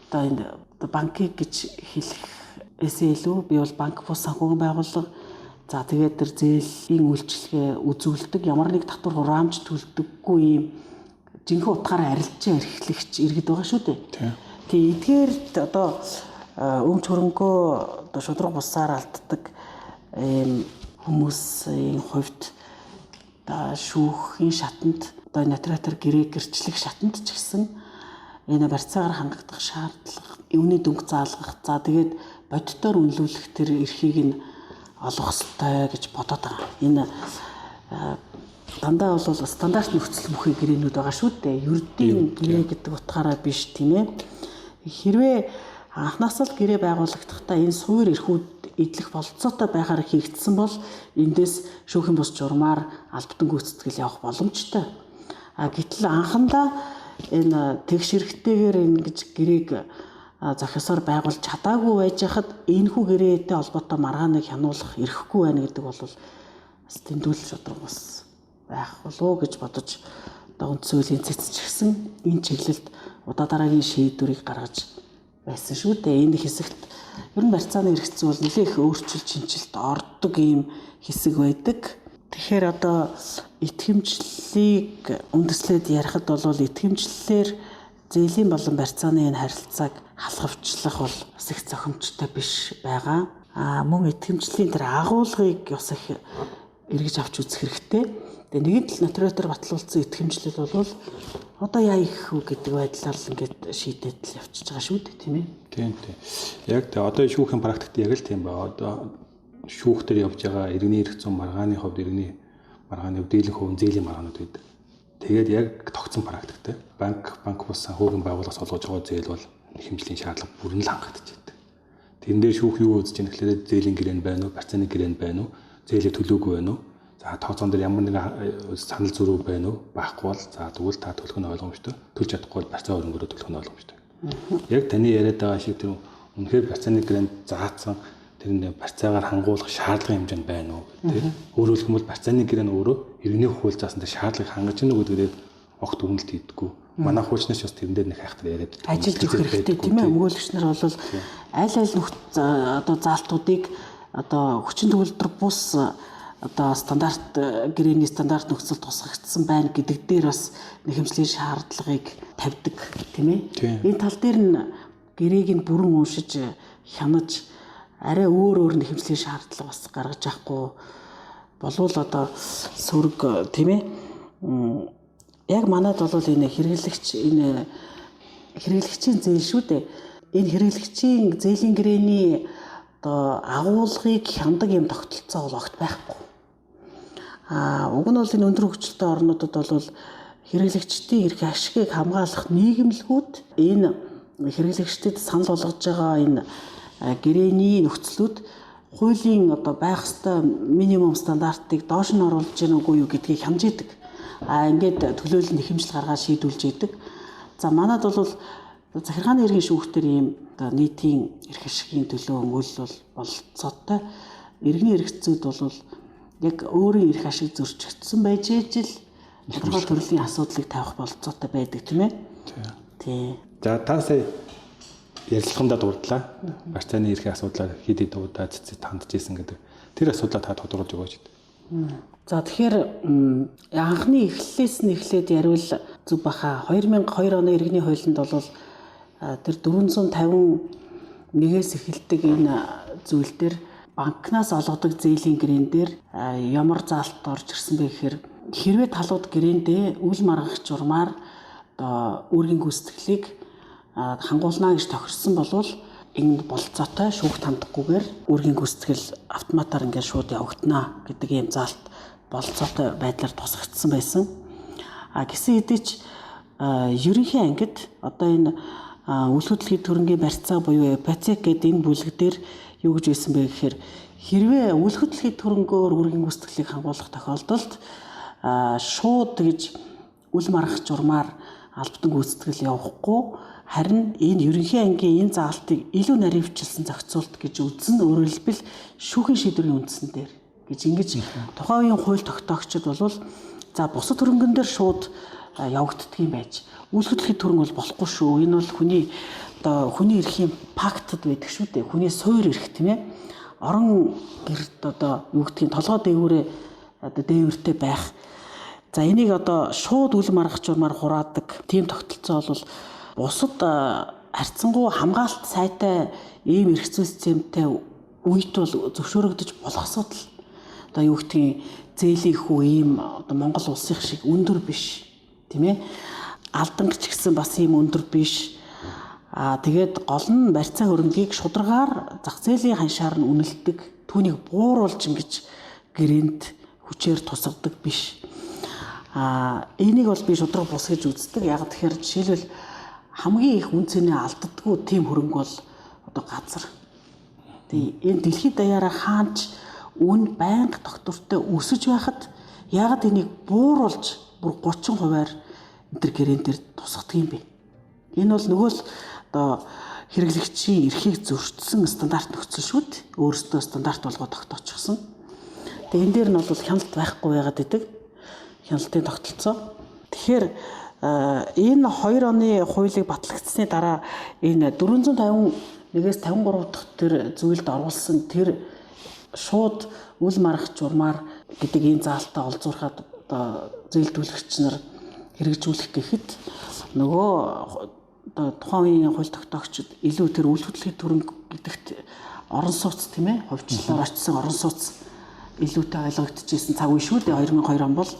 одоо энэ банкыг гэж хэлэхээс илүү би бол банк бус санхүүгийн байгууллага за тэгээд тэр зээлийн үйлчилгээ үзүүлдэг ямар нэг татвар хураамж төлдөггүй юм жинхэнэ утгаараа арилжаа эрхлэгч иргэд байгаа шүү дээ. Тэгээ эдгээр одоо өмч хөрөнгөө одоо шудраг бусаар алддаг хүмүүсийн хувьд одоо шүүхийн шатанд одоо нотариатор гэрээ гэрчлэх шатанд ч гэсэн энэ барьцаагаар хангагдах шаардлага, өвний дүнг заалгах, за тэгээд бодитоор үнэлүүлэх тэр эрхийг нь олох ёстой гэж бодоод байгаа. Энэ дандаа бол стандарт нөхцөл бүхий гэрээнүүд байгаа шүү дээ. Ердийн гэрээ гэдэг утгаараа биш тийм ээ. Хэрвээ анхнаасаа л гэрээ байгуулагдахдаа энэ суур эрхүүд эдлэх болцоотой байхаар хийгдсэн бол эндээс шүүхийн бус журмаар албатан гүйцэтгэл явах боломжтой. Гэтэл анхандаа энэ тэгш хэрэгтэйгээр ингэж гэрээг зохисоор байгуулж чадаагүй байж хахад энэхүү гэрээтэй холбоотой маргааныг хянуулах эрхгүй байна гэдэг бол бас тэмдэглэл шудраг бас байх болов гэж бодож одоо үндсөлийн цэцчихсэн энэ чиглэлд удаа дараагийн шийдвэрийг гаргаж байсан шүү дээ. Энэ хэсэгт ер нь барьцааны хэрэгцээ бол нэлээх өөрчлөлт шинжилт ордог ийм хэсэг байдаг. Тэгэхээр одоо итгэмжлэлийг үндэслээд ярихад бол итгэмжлэлээр зээлийн болон барьцааны энэ харилцааг халахвчлах бол бас их зохимжтой биш байгаа. Мөн итгэмжлэлийн тэр агуулгыг бас их эргэж авч үзэх хэрэгтэй. Тэгээ нэгэн тал нотариатор батлуулсан итгэмжлэл бол одоо яа их үү гэдэг байдлаар л ингээд шийдээд л явчихж байгаа шүү дээ, тийм ээ. Тийм. Яг тэ одоо шүүхийн практикт яг л тийм ба. Одоо шүүхтэр явж байгаа иргэний эрх зүйн маргааны хувьд иргэний маргааны дийлэнх хувийн зээлийн маргаанууд байдаг. Тэгээд яг тогтсон практиктэй банк бус санхүүгийн байгууллагаас олгож байгаа зээл бол хэмжлийн шаардлага бүрэн л хангагдаж байдаг. Тэрэн дээр шүүх юу үзэж байгаа гэхээр зээлийн гэрээнд байна уу, барьцааны гэрээнд байна уу, зээлээ төлөөгүй байна уу? За тооцоон дээр ямар нэгэн санал зөрүү байна уу? Байхгүй бол за тэгвэл та төлөх нь ойлгомжтой. Төлж чадахгүй бол барьцаа хөрөнгөөрөө төлөх нь ойлгомжтой. Яг таны яриад байгаа шиг тэр үнэхээр барьцааны гэрээнд заасан тэрэнд барьцаагаар хангуулах шаардлага хэмжээнд байна уу гэдэг. Өөрөөр хэлбэл барьцааны гэрээ нь өөрөө иргэний хууль заасан дээр шаардлагыг хангаж гэнэ үү гэдгээр огт үнэлт хийдэггүй. Манай хуучнаас бас тэрэн дээр нэг хайхтар яриад байдаг. Ажиллаж өгөх хэрэгтэй тийм ээ. Өмгөөлөгч нар бол аль одоо заалтуудыг одоо хүчин төгөлдөр бус одоо стандарт гэрээний стандарт нөхцөл тусгагдсан байна гэдэг дээр бас нэхэмжлийн шаардлагыг тавьдаг тийм ээ. Энэ тал дээр нь гэрээг нь бүрэн уншиж хянаж арай өөр нэхэмжлийн шаардлага бас гаргаж авахгүй болвол одоо сөрөг тийм ээ. Яг манайд бол энэ хэрэглэгчийн зээл шүү дээ. Энэ хэрэглэгчийн зээлийн гэрээний одоо агуулгыг хяндаг юм тогтолцоо бол огт байхгүй. Уг нь бол энэ өндөр хөгжилтэй орнуудад бол хэрэглэгчдийн эрх ашигыг хамгаалах нийгэмлэгүүд энэ хэрэглэгчдэд санал болгож байгаа энэ гэрээний нөхцлүүд хуулийн одоо байх ёстой минимум стандартыг доош нь оруулж гэнэ үгүй юу гэдгийг хямж идэг. Ингээд төлөөлөл нэхэмжил гаргаад шийдүүлж идэг. За манайд бол захиргааны иргэн шүүхтэр ийм одоо нийтийн эрх ашигын төлөө өмгөөлөл бололцоотой иргэний эрхцүүд бол яг өөрийн эрх ашиг зөрчигдсөн байж ижил тодорхой төрлийн асуудлыг тавих бололцоотой байдаг тийм ээ. Тий. За та сая ярилцлагандаа дурдлаа. Барьцааны эрхийн асуудлаар хэд хэд удаа цэцэд хандж исэн гэдэг. Тэр асуудлаа та тодруулж өгөөч. За тэгэхээр анхны эхлэлээс нь эхлээд яривал зүг баха 2002 оны иргэний хуулинд бол тэр 451-ээс эхэлдэг энэ зүйл дээр банкнаас олгодог зээлийн гэрээн дээр ямар заалт орж ирсэн бэ гэхээр хэрвээ талууд гэрээндээ үл маргах журмаар одоо үүргийн гүйцэтгэлийг хангуулна гэж тохирсон болвол энэ болцоотой шүүхт хандахгүйгээр үүргийн гүйцэтгэл автоматар ингээд шууд явагдана гэдэг ийм заалт болцоотой байдлаар тусгагдсан байсан. Гэсэн хэдий ч ерөнхий ангид одоо энэ үл хөдлөлийн төрөнгийн барьцаа буюу ипотек гэдэг энэ бүлэг дээр юу гэж байсан бэ гэхээр хэрвээ үл хөдлөлийн төрөнгөөр үүргийн гүйцэтгэлийг хангуулах тохиолдолд шууд гэж үл маргах журмаар албатан гүйцэтгэл явахгүй харин энэ ерөнхий ангийн энэ заалтыг илүү наривчлсан зохицуулт гэж үзэн өөрөөр хэлбэл шүүхийн шийдвэрийн үндсэн дээр гэж ингэж тухайн үеийн хууль тогтоогчид бол за бусад хөрөнгөн дээр шууд явагддаг юм байж үл хөдлөлийн төрөнг бол болохгүй шүү. Энэ бол хүний эрхийн пактад байдаг шүү дээ. Хүний суур эрх тийм ээ. Орон гэрд одоо юу гэдгийг толгой дээгүүрээ одоо дээвэртэй байх. За энийг одоо шууд үл маргах журмаар хураадаг тийм тогтолцоо бол бусад харьцангуй хамгаалалт сайтай ийм эрх зүй системтэй үед бол зөвшөөрөгдөж болох асуудал. Одоо юу гэдгийг зээлийн хүү ийм одоо Монгол улсын шиг өндөр биш тийм ээ. Алдан ч гэсэн бас ийм өндөр биш. Тэгээд гол нь барьцаа хөрөнгийг шударгаар зах зээлийн ханшаар нь үнэлдэг, түүнийг бууруулж ингэж гэрээнд хүчээр тусгадаг биш. Энийг бол би шудраг бус гэж үздэг. Яг тэгэхээр жишээлбэл хамгийн их үн цэнэ алддаггүй тийм хөрөнгө бол одоо газар. Тэгээ энэ дэлхийд даяараа хаанч үн байнга тогтвортой өсөж байхад яг энийг бууруулж бүр 30%-аар энэ гэрээн дээр тусгадаг юм бэ. Энэ бол нөгөө л одоо хэрэглэгчийн эрхийг зөрчсөн стандарт нөхцөл шүү дээ. Өөрөөсөө стандарт болгоод тогтоочихсон. Тэгээ энэ дээр нь бол хяналт байхгүй байгаад идэг. Хяналтын тогтолцоо. Тэгэхээр энэ 2 оны хуулийг батлагдсны дараа энэ 451-ээс 53 дахь тэр зүйлд оруулсан тэр шууд үл маргах журмаар гэдэг энэ заалтаа олзуурхад одоо зээлдүүлэгч нар хэрэгжүүлэх гэхэд нөгөө тухайн үеийн хууль тогтоогчид илүү тэр үл хөдлөлийн төрөнг гэдэгт орон сууц тийм ээ хувьчлалаар очсон орон сууц илүүтэй ойлгогдчихсэн цаг үе шүү дээ 2002 он бол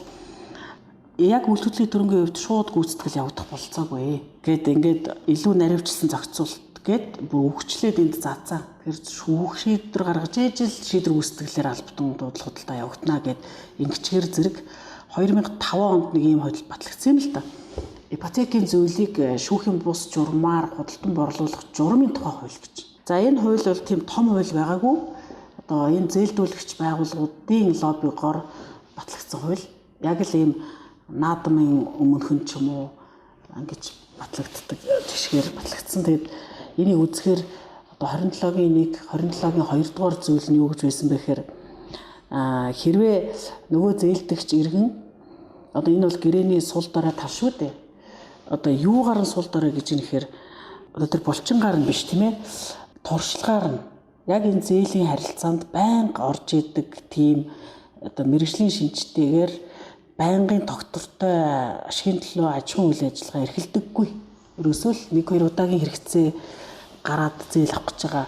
яг үл хөдлөлийн төрөнгийн хувьд шууд гүйцэтгэл явагдах болцоогүй. Ингээд илүү наривчлсан зохицуулт гээд бүр өгчлээд энд заацаа. Тэр шүүх шийдвэр гаргаж ижил шийдвэр гүйцэтгэлээр албатан дуудлага худалдаа явагдана гэд ингэчээр зэрэг 2005 онд нэг ийм хууль батлагдсан юм л да. Ипотекийн зөвлөлийг шүүхийн бус журмаар худалдан борлуулах журмын тухай хууль гэж. За энэ хууль бол тийм том хууль байгаагүй. Одоо энэ зээлдүүлэгч байгууллагуудын лоббигоор батлагдсан хууль. Яг л ийм наадмын өмнөхөн ч юм уу ингэж батлагддаг жишгээр батлагдсан. Тэгээд энийг үзэхээр одоо 27-гийн 1, 27-гийн 2 дугаар зүйл нь юу гэж байсан бэ гэхээр хэрвээ нөгөө зээлдэгч иргэн одоо энэ бол гэрээний сул дараа тал шүү дээ. одоо юугаар нь сул дорой гэж нэхэр одоо тэр булчингаар нь биш тийм ээ туршлагаар нь яг энэ зээлийн харилцаанд байнга орж идэг тийм одоо мэрэгжлийн шинжтэйгээр байнгын тогтвортой ашигын төлөө аж ахуйн үйл ажиллагаа эрхэлдэггүй. Ерөөсөө л 1-2 удаагийн хэрэгцээ гараад зээл авах гэж байгаа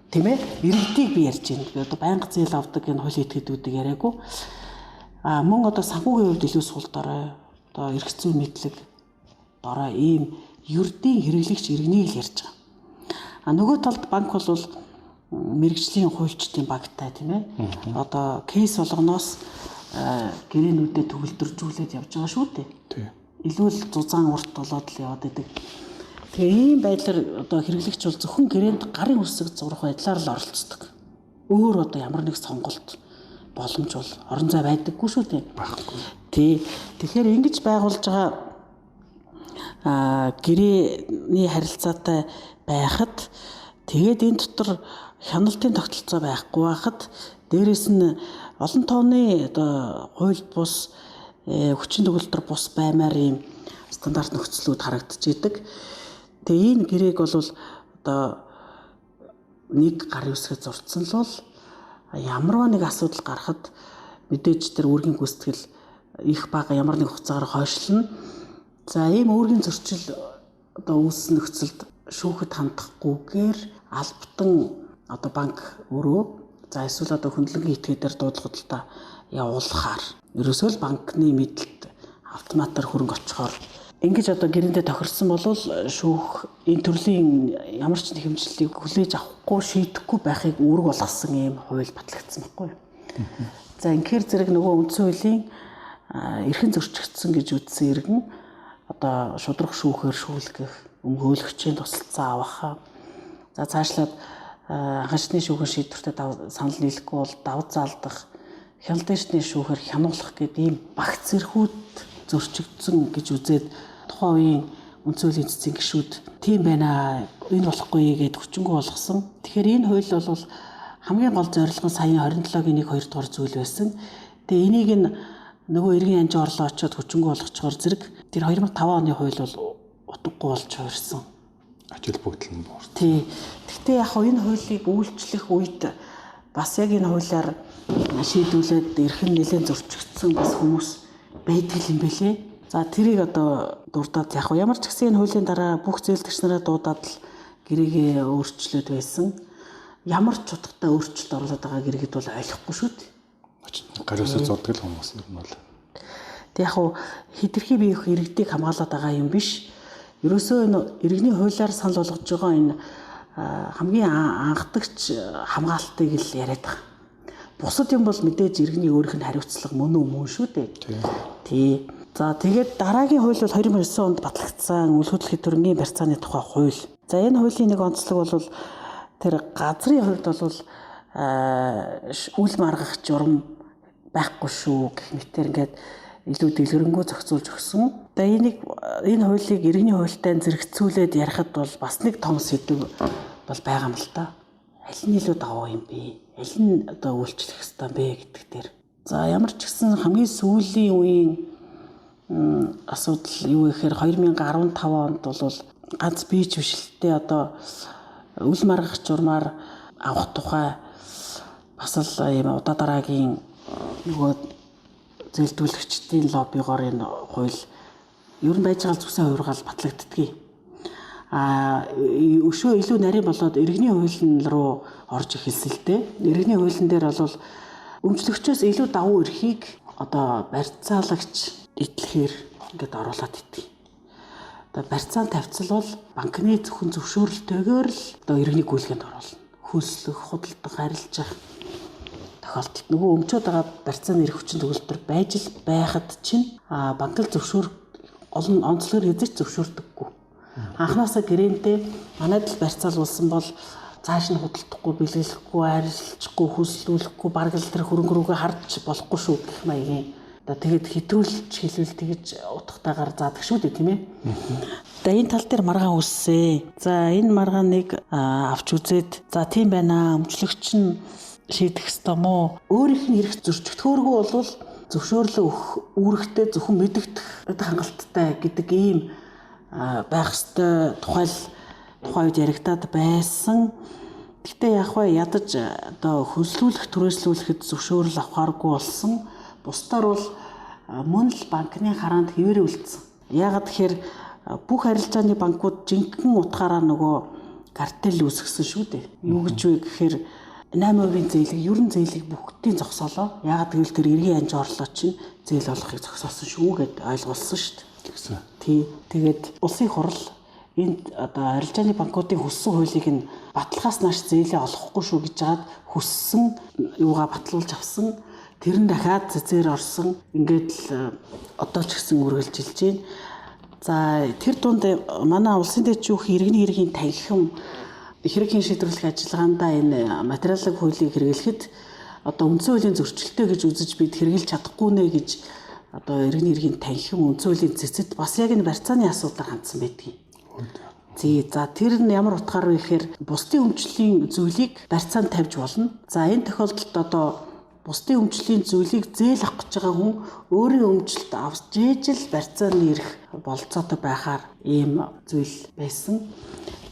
тийм ээ иргэдийг би ярьж байна. Би одоо байнга зээл авдаг энэ хуулийн этгээдүүдийг яриаггүй. Мөн одоо санхүүгийн хувьд илүү сул дорой одоо эрх зүйн мэдлэг дорой ийм ердийн хэрэглэгч иргэнийг л ярьж байгаа. Нөгөө талд банк бол мэрэгжлийн хуульчдын багтай тийм ээ. Одоо кейс болгоноос гэрээнүүдэд төгөлдржүүлээд явж байгаа шүү дээ. Тийм. Илүү л зузаан урт болоод л яваад идэг. Тэгээ ийм байдлаар одоо хэрэглэгч бол зөвхөн гэрээнд гарын үсэг зурх байдлаар л оролцдог. Өөр одоо ямар нэг сонголт боломж бол орон зай байдаггүй шүү дээ. Багхгүй. Тий. Тэгэхээр ингэж байгуулж байгаа гэрээний харилцаатай байхад тэгээд энэ дотор хяналтын тогтолцоо байхгүй байхад дээрэс нь олон тооны одоо хуульд бус хүчин төгөлдөр бус баймаар ийм стандарт нөхцлүүд харагдаж идэг. Тэгээ энэ гэрээг бол одоо нэг гарын үсгээ зурцсан л бол ямарваа нэг асуудал гарахад мэдээж тэр үүргийн гүйцэтгэл их бага ямар нэг хугацаагаар хойшлно. За ийм үүргийн зөрчил одоо үүссэн нөхцөлд шүүхэд хандахгүйгээр албатан одоо банк өөрөө за эсвэл одоо хөндлөнгийн этгээдээр дуудлагуудаа явуулахаар ерөөсөө л банкны мэдэлд автоматар хөрөнгө очихоор ингэж одоо гэрээндээ тохирсон бол шүүх энэ төрлийн ямар ч хэмжлэлийг хүлээж авахгүй шийдэхгүй байхыг үүрэг болгосон ийм хууль батлагдсан байхгүй юу. За инхээр зэрэг нөгөө үндсэн хуулийн эрхэн зөрчигдсөн гэж үзсэн иргэн одоо шудрах шүүхээр шүүлгэх өмгөөлөгчийн тусалцаа авах. За цаашлаад хашны шүүхэн шийдвэртэй санал нийлэхгүй бол давд залдах, хяналтын шатны шүүхээр хянуулах гэдэг ийм багц зэрхүүд зөрчигдсөн гэж үзээд тухайн үеийн үндсэн хуулийн цэцгийн гишүүд тийм байна энэ болохгүй гэдээ хүчингү болгосон. Тэгэхээр энэ хууль бол хамгийн гол зорилго нь саяын 27-гийн 1-2 дугаар зүйл байсан. Тэгээ энийг нь нөгөө иргэн янжаа орлоо очиод хүчингү болгочоор зэрэг тэр 2005 оны хууль бол утгагүй болж хувирсан. Ажил бүгдл нь буурсан. Тий. Гэхдээ яг энэ хуулийг үйлчлэх үед бас яг энэ хуулиар шийдвүүлээд эрхэн нэлээд зөрчигдсөн бас хүмүүс байдаг юм бэлээ. За тэрийг одоо дурдаад яг ямар ч гэсэн энэ хуулийн дараа бүх зээлдэгч нараа дуудаад л гэрээгээ өөрчлөөд байсан. Ямар ч утгатай өөрчлөлт оруулаад байгаа гэрээгэд бол ойлгохгүй шүү дээ. Гариусаа зурдаг л хүмүүс юм бол. Тэг яг хэтэрхий биеих иргэдийг хамгаалаад байгаа юм биш. Ерөөсөө энэ иргэний хуулиар санал болгож байгаа энэ хамгийн анхдагч хамгаалтыг л яриад байгаа. Бусад юм бол мэдээж иргэний өөрийнх нь хариуцлага мөн үү шүү дээ. Тий. За тэгээд дараагийн хууль бол 2009 онд батлагдсан үйл хөдлөлийн төрөнгийн барьцааны тухай хууль. За энэ хуулийн нэг онцлог бол тэр газрын хувьд бол үл маргах журам байхгүй шүү гэх мэтээр ингээд илүү дэлгэрэнгүй зохицуулж өгсөн. Тэгээ энэ хуулийг иргэний хуультай зэрэгцүүлээд ярихад бол бас нэг том сэдв бол байгаа юм л та. Аль нь илүү давуу юм бэ? Аль нь одоо үйлчлэх ёстой бэ гэдэг дээр. За ямар ч гэсэн хамгийн сүүлийн үеийн асуудал юу гэхээр 2015 онд бол ганц бийж бишэлтэй одоо үл маргах журмаар авах тухай бас л ийм удаа дараагийн нөгөө зээлдүүлэгчдийн лоббигоор энэ хууль ер нь байж байгаа зүсээ хувиргаал батлагддгийг. Өшөө илүү нарийн болоод иргэний хуулийн руу орж эхэлсэн л дээ. Иргэний хуулийн дээр бол өмчлөгчөөс илүү давуу эрхийг одоо барьцаалагч итлэхээр ингээд оруулаад идэв. Одоо барьцаан тавьцал бол банкны зөвхөн зөвшөөрөлтөөр л одоо иргэний гүйлгээнд оруулна. Хөлслөх, худалдах, арилжах тохиолдолд нөгөө өмчөөд байгаа барьцааны эрх хүчин төгөлдөр байж л байхад чинь банк л олон онцлогоор эзэж зөвшөөрдөггүй. Анхнаасаа гэрээндээ манайд л барьцаалуулсан бол цааш нь худалдахгүй, бэлгэлэхгүй, арилжахгүй, хөлслүүлэхгүй, бараг л тэр хөрөнгө рүүгээ харж болохгүй шүү гэх маягийн. Одоо тэгээд хэтрүүлж хэлвэл тэгж утгатайгаар заадаг шүү дээ тийм ээ. Одоо энэ тал дээр маргаан үссэн. За энэ маргааныг авч үзээд за тийм байна. Өмчлөгч нь шийдэх ёстой мó. Өөрийнх нь эрх зөрчигдөхөөргүй бол зөвшөөрлөө өгөх үүрэгтэй зөвхөн мэдэгдэх хангалттай гэдэг ийм байх ёстой тухай үед яригадаад байсан. Гэхдээ яг вэ ядаж одоо хөлслүүлэх, түрээслүүлэхэд зөвшөөрөл авахааргүй болсон. Бусдаар бол мөн л банкны хараанд хэвээр үлдсэн. Яагаад тэгэхээр бүх арилжааны банкуд жинхэнэ утгаараа нөгөө картел үүсгэсэн шүү дээ. Юу гэж вэ гэхээр 8% зээлийг, ерөн зээлийг бүгдийг зогсоолоо. Яагаад гэвэл тэр эргийн анж орлоо чинь зээл олохыг зогсоосон шүү гэд ойлгуулсан шүү дээ. Тэгсэн. Тий. Тэгээд улсын хурал энд одоо арилжааны банкуудын хүссэн хуулийг нь баталгаас нааш зээлээ олохгүй шүү гэж жаад хүссэн юугаа батлуулж авсан. Тэр нь дахиад цэцээр орсон. Ингээд л одоо ч гэсэн үргэлжилж байна. За тэр дунд манай улсын дэд шүүх иргэний хэргийн танхим хэргийн шийдвэрлэх ажиллагаандаа энэ материалын хуулийг хэрэглэхэд одоо үндсэн хуулийн зөрчилтэй гэж үзэж бид хэрэгжилж чадахгүй нэ гэж одоо иргэний хэргийн танхим үндсэн хуулийн цэцэд бас яг энэ барьцааны асуудал хандсан байдгийг. За тэр нь ямар утгаар вэ гэхээр бусдын өмчлөлийн зүйлийг барьцаанд тавьж болно. За энэ тохиолдолд одоо бусдын өмчлөлийн зүйлийг зээл авах гэж байгаа хүн өөрийн өмчлөлт авч ижил барьцааны ирэх болцоотой байхаар ийм зүйл байсан.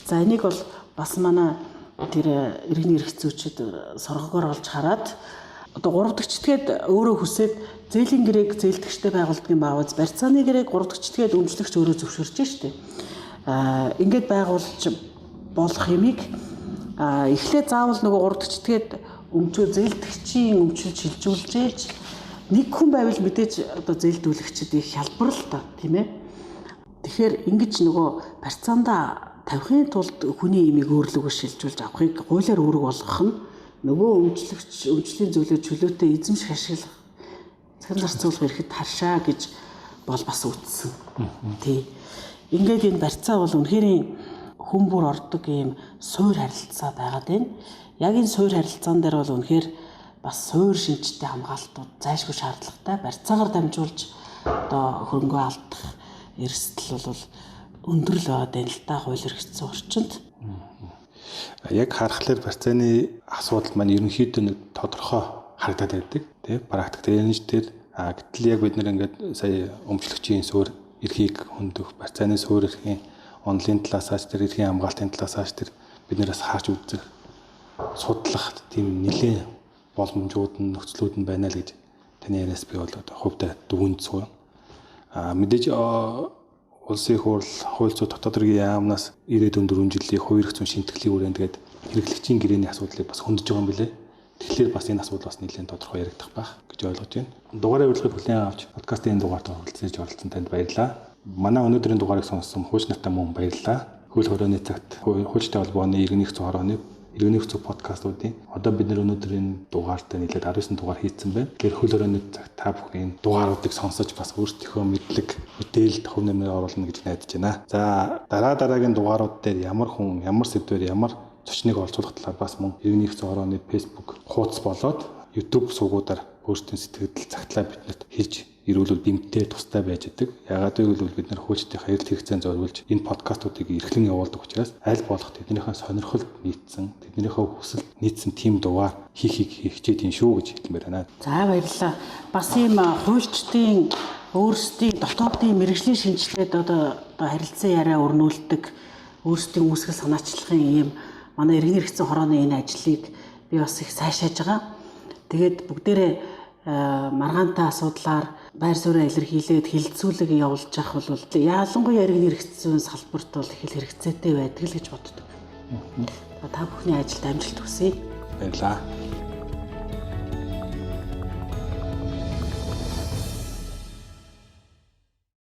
За энийг бол бас манай тэр иргэний эрх зүйчид соргогоор олж хараад одоо 3 дахь этгээд өөрөө хүсээд зээлийн гэрээг зээлдэгчтэй байгуулдгийн бааваз барьцааны гэрээг 3 дахь этгээд өмчлөгч өөрөө зөвшөөрч штэ. Ингээд байгуулж болох юмыг эхлээд заавал нөгөө 3 дахь этгээд өмчөө зээлдэгчийн өмчлөж шилжүүлж ээж нэг хүн байвал мэдээж одоо зээлдүүлэгчид их хялбар л та тийм ээ. Тэгэхээр ингэж нөгөө барьцаандаа тавихын тулд хүний имийг өөрлөгөөр шилжүүлж авахыг хуулиар үүрэг болгох нь нөгөө өмчлийн зүйлээ чөлөөтэй эзэмших ашиглах цагаан зарцуулах эрхэд харшаа гэж бол бас үтсэн. Тий. Ингээд энэ барьцаа бол үнэхээр хүн бүр ордог ийм суур харилцаа байгаад байна. Яг энэ суур харилцаан дээр бол үнэхээр бас суур шинжтэй хамгаалтууд зайлшгүй шаардлагатай. Барьцаагаар дамжуулж одоо хөрөнгөө алдах эрсдэл бол өндөр л байгаад байна л да хууль эрхцсэн орчинд. Яг харахаар барьцааны асуудал маань ерөнхийдөө нэг тодорхой харагдаад байдаг. Тэ практик тэрнэж тэр гэтэл яг бид нэр ингээд сая өмчлөгчийн суур эрхийг хөндөх, барьцааны суур эрхийн онлын талаасаач тэр эрхийн хамгаалтын талаасаач тэр бид нэрээс харж үзэх, судлах тийм нэлээд боломжууд нь нөхцлүүд нь байна л гэж таны яриас би бол одоо хувьдаа дүгнэж суу. Мэдээж улсын хурал, хууль зүйн дотоод хэргийн яамнаас 94 жилийн хувийн эрх зүйн шинтгэлийн үрээнд гээд хэрэглэгчийн гэрээний асуудлыг бас хөндөж байгаа юм билээ. Тэгэхээр бас энэ асуудал бас нэлээд тодорхой яригдах байх гэж ойлгож байна. Дугаараа урилгыг хүлээн авч подкастын энэ дугаарт оролцсон танд баярлалаа. Манай өнөөдрийн дугаарыг сонссон хууч нартай мөн баярлалаа. Хууль хорооны цагт хуульчтай холбооны иргэний хэв зүйн хорооны иргэний хэв зүйн подкастуудын одоо бид нэр өнөөдрийн дугаартай нийлээд 19 дугаар хийцэн байна. Тэгэхээр хууль хорооны цагт та бүхэн дугааруудыг сонсож бас өөрсдийнхөө мэдлэг, мэдээлэл хөв нэмээр оруулна гэж найдаж байна. За дараагийн дугаарууд дээр ямар хүн, ямар сэдвээр, ямар зочныг оролцуулах талаар бас мөн иргэний хэв зүйн хорооны Facebook хуудас болоод YouTube сувгуудаар өөрсдийн сэтгэл загтлаа биднэрт хэлж ирүүлвэл бэмтээр тустай байж идэг. Яагаад гэвэл бид нар хуульчдын эрэлт хэрэгцээнд зориулж энэ подкастуудыг эрхлэн явуулдаг учраас аль болох тэднийхээ сонирхолд нийцсэн, тэднийхээ хүсэлд нийцсэн тим дугаар хийхийг хичээд юм шүү гэж хэлмээр байна. За баярлалаа. Бас ийм хуульчдын өөрсдийн дотоодын мэргэжлийн шинжилгээд одоо харилцан яриа өрнүүлдэг өөрсдийн үүсгэл санаачлагын ийм манай иргэний хэрэгцээ хорооны энэ ажлыг би бас их сайшааж байгаа. Тэгээд бүгдээрээ маргаантай асуудлаар байр суурь илэрхийлээд хилцүүлэг явуулж явах бол ялангуяа иргэний хэрэгцээ салбарт бол их хэрэгцээтэй байдаг л гэж боддог. Та бүхний ажилд амжилт хүсье. Баярлалаа.